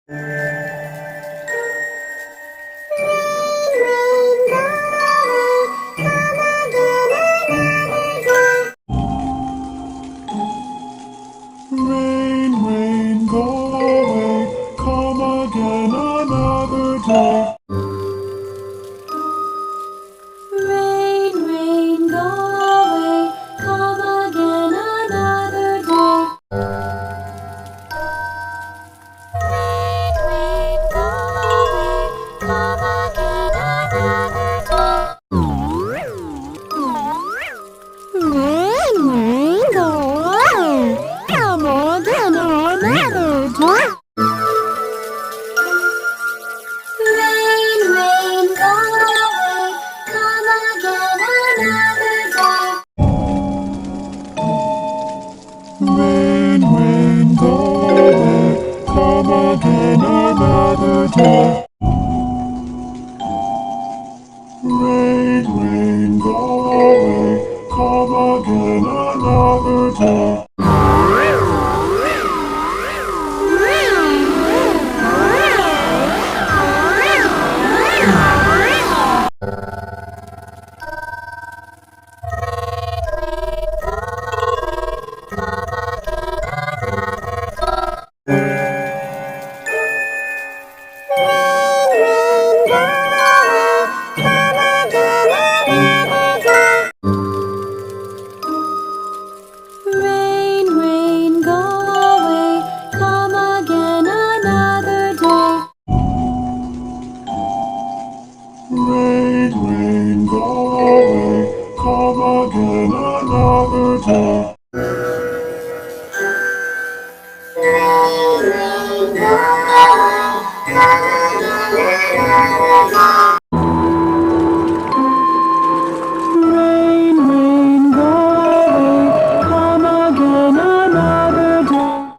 Rain, rain, go away, come again another day. Rain, rain, go away, come again another day. Rain, rain, go away, come again another day. Rain, rain, go away, come again another day. Rain, rain, go away, come again another day. Rain, rain, go away, come again another day. Rain, rain, go away, come again another day. Rain, rain, go away, come again another day. Rain, rain, go away, come again another day. Rain, rain, go away, come again another day.